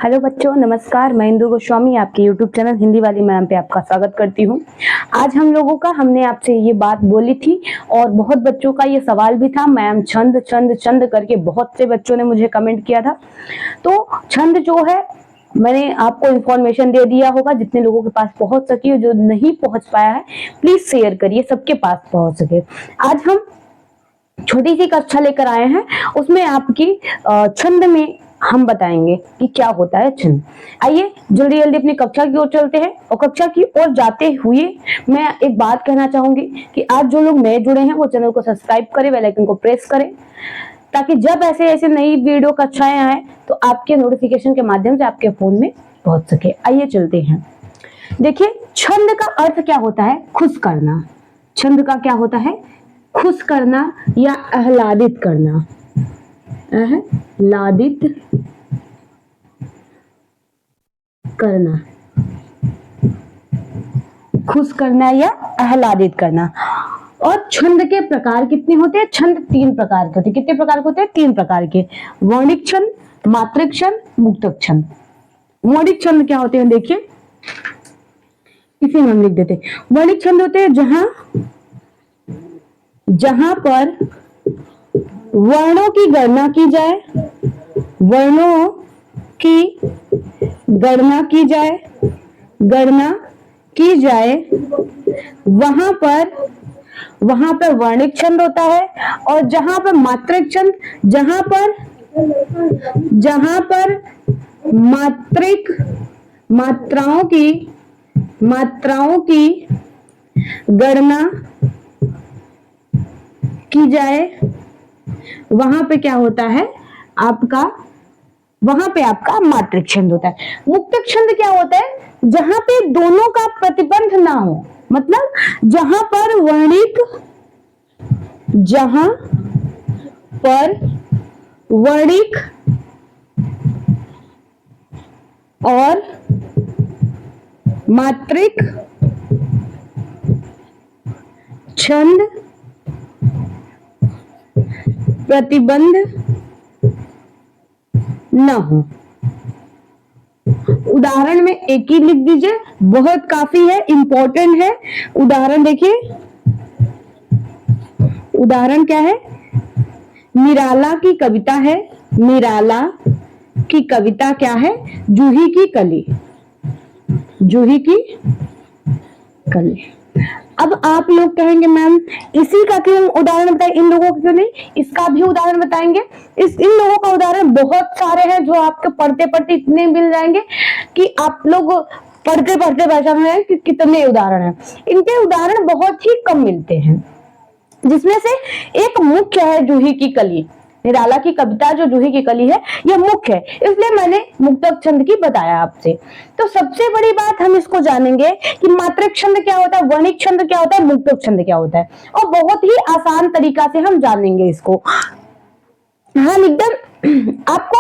Hello बच्चों, नमस्कार। मैं इंदु गोस्वामी आपके यूट्यूब चैनल हिंदी वाली मैम पे आपका स्वागत करती हूँ। आज हमने आपसे ये बात बोली थी और बहुत बच्चों का ये सवाल भी था। मैम छंद छंद छंद करके बहुत से बच्चों ने मुझे कमेंट किया था। तो छंद जो है मैंने आपको इंफॉर्मेशन दे दिया होगा। जितने लोगों के पास पहुंच सकी हो, जो नहीं पहुंच पाया है प्लीज शेयर करिए, सबके पास पहुंच सके। आज हम छोटी सी कक्षा लेकर आए हैं, उसमें आपकी छंद में हम बताएंगे कि क्या होता है छंद। आइए जल्दी जल्दी अपनी कक्षा की ओर चलते हैं। और कक्षा की ओर जाते हुए मैं एक बात कहना चाहूंगी कि आज जो लोग नए जुड़े हैं वो चैनल को सब्सक्राइब करें, बेल आइकन को प्रेस करें, ताकि जब ऐसे ऐसे नई वीडियो कक्षाएं आए तो आपके नोटिफिकेशन के माध्यम से आपके फोन में पहुंच सके। आइए चलते हैं। देखिए, छंद का अर्थ क्या होता है? खुश करना। छंद का क्या होता है? खुश करना या आह्लादित करना। आह्लादित करना, खुश करना या आह्लादित करना। और छंद के प्रकार कितने होते हैं? छंद 3 प्रकार के होते हैं। कितने प्रकार के होते हैं? 3 प्रकार के। वर्णिक छंद, मात्रिक छंद, मुक्तक छंद। वर्णिक छंद क्या होते हैं? देखिए, इसी में हम लिख देते हैं। वर्णिक छंद होते हैं जहां पर वर्णों की गणना की जाए, वर्णों की गणना की जाए, वहां पर वर्णिक छंद होता है। और जहां पर मात्रिक छंद, जहां पर मात्राओं की गणना की जाए, वहां पे क्या होता है आपका? वहां पे आपका मात्रिक छंद होता है। मुक्तक छंद क्या होता है? जहां पे दोनों का प्रतिबंध ना हो, मतलब जहां पर वर्णिक और मात्रिक छंद प्रतिबंध न हो। उदाहरण में एक ही लिख दीजिए, बहुत काफी है, इंपॉर्टेंट है। उदाहरण देखिए, उदाहरण क्या है? निराला की कविता है। निराला की कविता क्या है? जूही की कली। जूही की कली। अब आप लोग कहेंगे मैम इसी का क्यों उदाहरण बताए, इन लोगों को क्यों नहीं? इसका भी उदाहरण बताएंगे। इन लोगों का उदाहरण बहुत सारे हैं जो आपके पढ़ते पढ़ते इतने मिल जाएंगे कि आप लोग पढ़ते पढ़ते पहचान रहे कि कितने उदाहरण हैं। इनके उदाहरण बहुत ही कम मिलते हैं, जिसमें से एक मुख्य है जूही की कली। निराला की कविता जो जूही की कली है, यह मुख्य है, इसलिए मैंने मुक्तक छंद की बताया आपसे। तो सबसे बड़ी बात हम इसको जानेंगे कि मात्रिक छंद क्या होता है, वर्णिक छंद क्या होता है, मुक्तक छंद क्या होता है, और बहुत ही आसान तरीका से हम जानेंगे इसको। हम एकदम आपको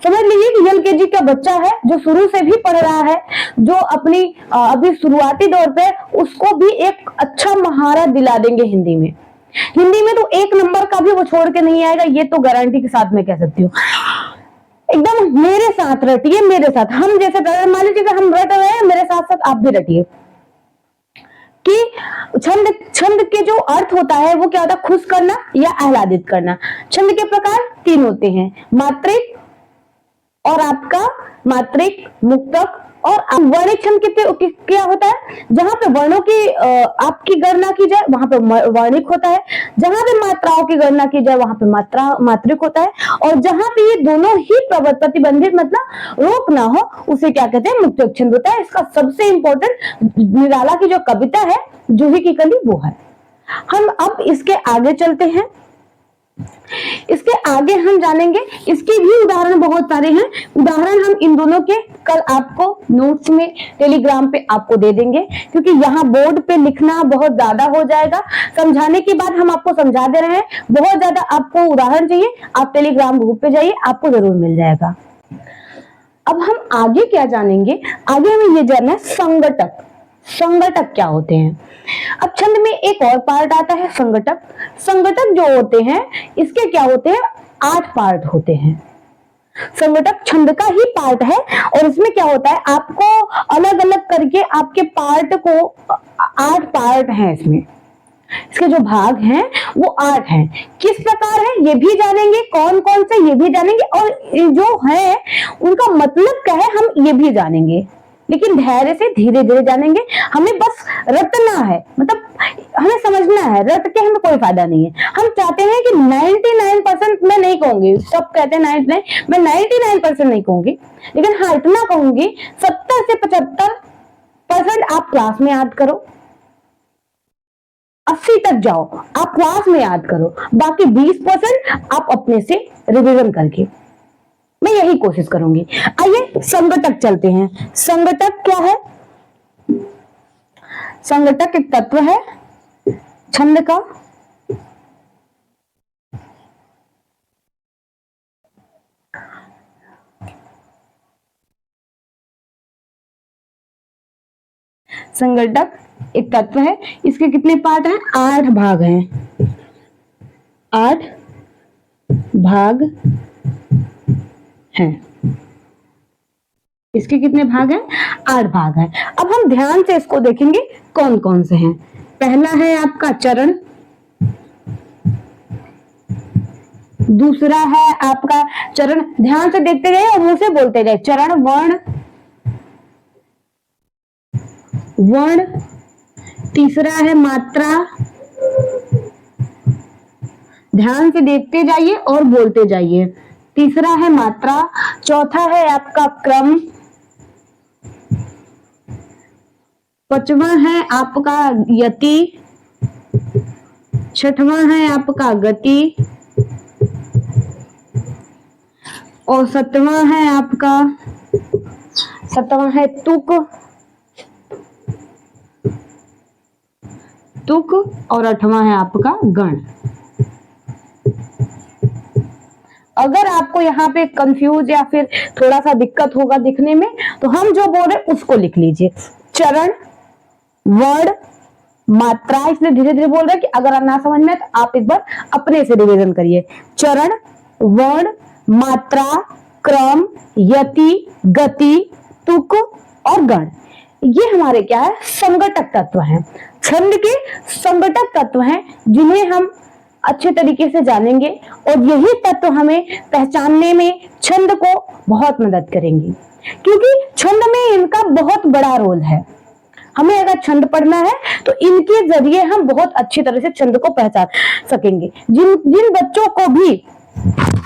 समझ लीजिए कि एलकेजी का बच्चा है जो शुरू से भी पढ़ रहा है, जो अपनी अभी शुरुआती दौर पे, उसको भी एक अच्छा महारत दिला देंगे हिंदी में। हिंदी में तो 1 नंबर का भी वो छोड़ के नहीं आएगा, ये तो गारंटी के साथ मैं कह सकती हूँ। एकदम मेरे साथ रटिए, मेरे साथ। हम जैसे मान लीजिए हम रट रहे हैं, मेरे साथ साथ आप भी रटिए कि छंद के जो अर्थ होता है वो क्या होता है? खुश करना या आह्लादित करना। छंद के प्रकार 3 होते हैं, मात्रिक और आपका मात्रिक, मुक्तक और वर्णिक छंद कितने क्या होता है? जहां पे वर्णों की आपकी गणना की जाए वहां पे वर्णिक होता है, जहां पे मात्राओं की गणना की जाए वहां पे मात्रिक होता है, और जहां पे ये दोनों ही प्रतिबंधित मतलब रोक ना हो उसे क्या कहते हैं? मुक्तक छंद होता है। इसका सबसे इंपॉर्टेंट निराला की जो कविता है जूही की कली वो है। हम अब इसके आगे चलते हैं। इसके आगे हम जानेंगे, इसके भी उदाहरण बहुत सारे हैं। उदाहरण हम इन दोनों के कल आपको नोट्स में टेलीग्राम पे आपको दे देंगे, क्योंकि यहाँ बोर्ड पे लिखना बहुत ज्यादा हो जाएगा। समझाने के बाद हम आपको समझा दे रहे हैं, बहुत ज्यादा आपको उदाहरण चाहिए, आप टेलीग्राम ग्रुप पे जाइए, आपको जरूर मिल जाएगा। अब हम आगे क्या जानेंगे? आगे हमें ये जानना है संघटक। संघटक क्या होते हैं? अब छंद में एक और पार्ट आता है संघटक। संघटक जो होते हैं इसके क्या होते हैं? 8 पार्ट होते हैं। संघटक छंद का ही पार्ट है और इसमें क्या होता है, आपको अलग अलग करके आपके पार्ट को 8 पार्ट हैं इसमें, इसके जो भाग हैं वो 8 हैं। किस प्रकार है ये भी जानेंगे, कौन कौन से ये भी जानेंगे, और जो है उनका मतलब क्या है हम ये भी जानेंगे, लेकिन धैर्य से धीरे धीरे जानेंगे। हमें बस रटना है, मतलब हमें समझना है, रट के हमें कोई फायदा नहीं है। हम चाहते हैं कि 99% मैं नहीं कहूंगी, सब कहते हैं 99, मैं 99% नहीं कहूंगी, लेकिन हाँ इतना कहूंगी 70 से 75% आप क्लास में याद करो, 80 तक जाओ आप क्लास में याद करो, बाकी 20% आप अपने से रिवीजन करके, मैं यही कोशिश करूंगी। आइए संघटक चलते हैं। संघटक क्या है? संघटक एक तत्व है छंद का, संघटक एक तत्व है। इसके कितने पार्ट हैं? 8 भाग हैं, 8 भाग हैं। इसके कितने भाग हैं? 8 भाग हैं। अब हम ध्यान से इसको देखेंगे कौन कौन से हैं। पहला है आपका चरण, दूसरा है आपका चरण, ध्यान से देखते जाइए और मुंह से बोलते जाइए, चरण वर्ण, वर्ण। तीसरा है मात्रा, ध्यान से देखते जाइए और बोलते जाइए, तीसरा है मात्रा। चौथा है आपका क्रम, पांचवा है आपका यति, छठवां है आपका गति, और सातवां है आपका, सातवां है तुक, तुक, और आठवां है आपका गण। अगर आपको यहाँ पे कंफ्यूज या फिर थोड़ा सा दिक्कत होगा दिखने में, तो हम जो बोल रहे हैं उसको लिख लीजिए। चरण, वर्ण, मात्रा, इसलिए धीरे धीरे बोल रहे हैं कि अगर आप ना समझ में तो आप एक बार अपने से रिवीजन करिए। चरण, वर्ण, मात्रा, क्रम, यति, गति, तुक और गण, ये हमारे क्या है? संघटक तत्व हैं। छंद के संघटक तत्व हैं जिन्हें हम अच्छे तरीके से जानेंगे, और यही तत्व हमें पहचानने में छंद को बहुत मदद करेंगे, क्योंकि छंद में इनका बहुत बड़ा रोल है। हमें अगर छंद पढ़ना है तो इनके जरिए हम बहुत अच्छी तरह से छंद को पहचान सकेंगे। जिन बच्चों को भी,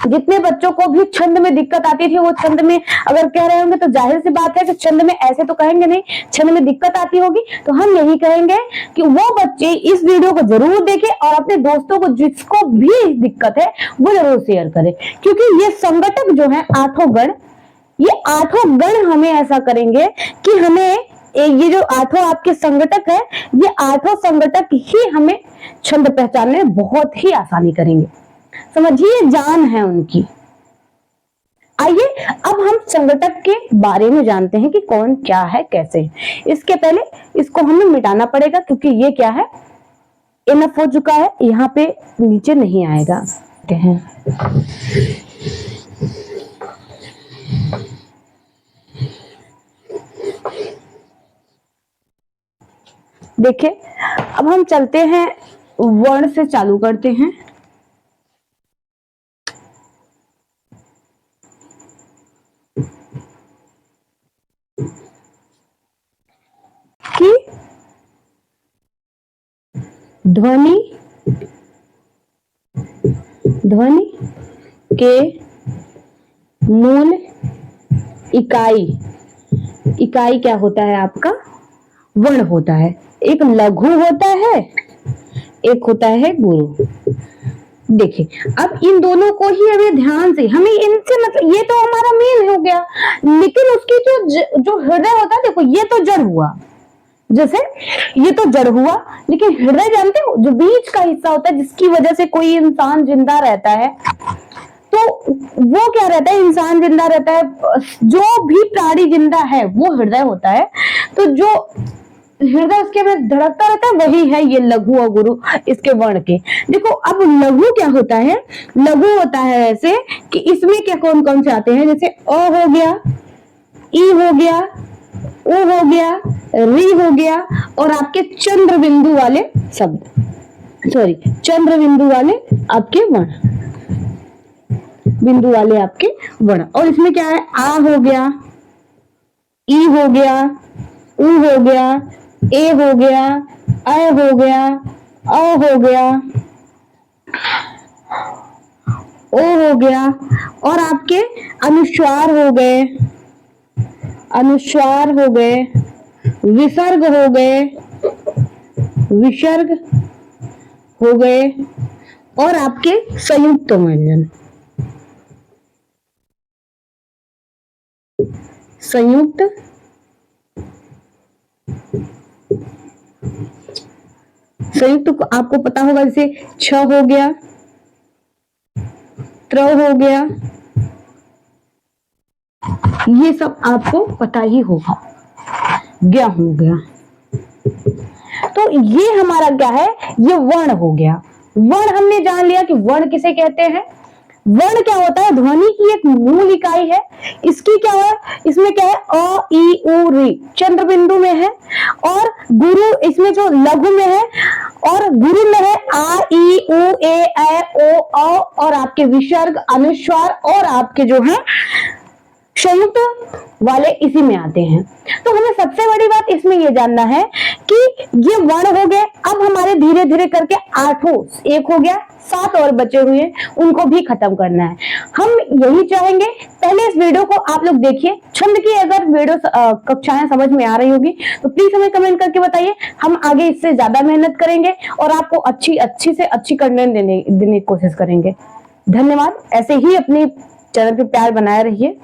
जितने बच्चों को भी छंद में दिक्कत आती थी, वो छंद में अगर कह रहे होंगे तो जाहिर सी बात है कि छंद में ऐसे तो कहेंगे नहीं, छंद में दिक्कत आती होगी, तो हम यही कहेंगे कि वो बच्चे इस वीडियो को जरूर देखें और अपने दोस्तों को जिसको भी दिक्कत है वो जरूर शेयर करें, क्योंकि ये संघटक जो है 8 गण, ये 8 गण हमें ऐसा करेंगे कि हमें ये जो 8 आपके संघटक है, ये 8 संघटक ही हमें छंद पहचानने में बहुत ही आसानी करेंगे। समझिए, जान है उनकी। आइए अब हम संघटक के बारे में जानते हैं कि कौन क्या है, कैसे है। इसके पहले इसको हमें मिटाना पड़ेगा, क्योंकि ये क्या है, इनफ हो चुका है, यहाँ पे नीचे नहीं आएगा। देखिए, अब हम चलते हैं वर्ण से, चालू करते हैं। कि ध्वनि, ध्वनि के मूल इकाई, इकाई क्या होता है आपका? वर्ण होता है। एक लघु होता है, एक होता है गुरु। देखिए, अब इन दोनों को ही हमें ध्यान से, हमें इनसे मतलब, ये तो हमारा मेन हो गया, लेकिन उसकी जो हृदय होता है, देखो ये तो जड़ हुआ, जैसे ये तो जड़ हुआ, लेकिन हृदय जानते हो, जो बीच का हिस्सा होता है जिसकी वजह से कोई इंसान जिंदा रहता है, तो वो क्या रहता है? इंसान जिंदा रहता है, जो भी प्राणी जिंदा है वो हृदय होता है। तो जो हृदय उसके में धड़कता रहता है, वही है ये लघु और गुरु इसके वर्ण के। देखो अब लघु क्या होता है, लघु होता है ऐसे कि इसमें क्या कौन कौन से आते हैं, जैसे अ हो गया, ई हो गया, ओ हो गया, री हो गया, और आपके चंद्र बिंदु वाले शब्द, सॉरी चंद्र बिंदु वाले आपके वर्ण, बिंदु वाले आपके वर्ण। और इसमें क्या है, आ हो गया, ई हो गया, उ हो गया, ए हो गया, अ हो गया, अ हो गया, ओ हो गया, और आपके अनुस्वार हो गए, अनुस्वार हो गए, विसर्ग हो गए, विसर्ग हो गए, और आपके संयुक्त व्यंजन, संयुक्त संयुक्त आपको पता होगा, जैसे छ हो गया, त्र हो गया, ये सब आपको पता ही होगा, ज्ञ हो गया। तो ये हमारा क्या है, ये वर्ण हो गया। वर्ण हमने जान लिया कि वर्ण किसे कहते हैं। वर्ण क्या होता है, ध्वनि की एक मूल इकाई है। इसकी क्या है, इसमें क्या है, अ ई उ री चंद्र बिंदु में है, और गुरु इसमें जो लघु में है, और गुरु में है आ ई उ ए ऐ ओ औ, और आपके विसर्ग, अनुस्वार, और आपके जो है संयुक्त वाले इसी में आते हैं। तो हमें सबसे बड़ी बात इसमें यह जानना है कि ये वर्ण हो गए। अब हमारे धीरे धीरे करके 8 एक हो गया, 7 और बचे हुए, उनको भी खत्म करना है। हम यही चाहेंगे, पहले इस वीडियो को आप लोग देखिए। छंद की अगर वीडियो कक्षाएं समझ में आ रही होगी तो प्लीज हमें कमेंट करके बताइए, हम आगे इससे ज्यादा मेहनत करेंगे और आपको अच्छी से अच्छी कंटेंट देने की कोशिश करेंगे। धन्यवाद। ऐसे ही अपने चैनल पे प्यार बनाए रहिए।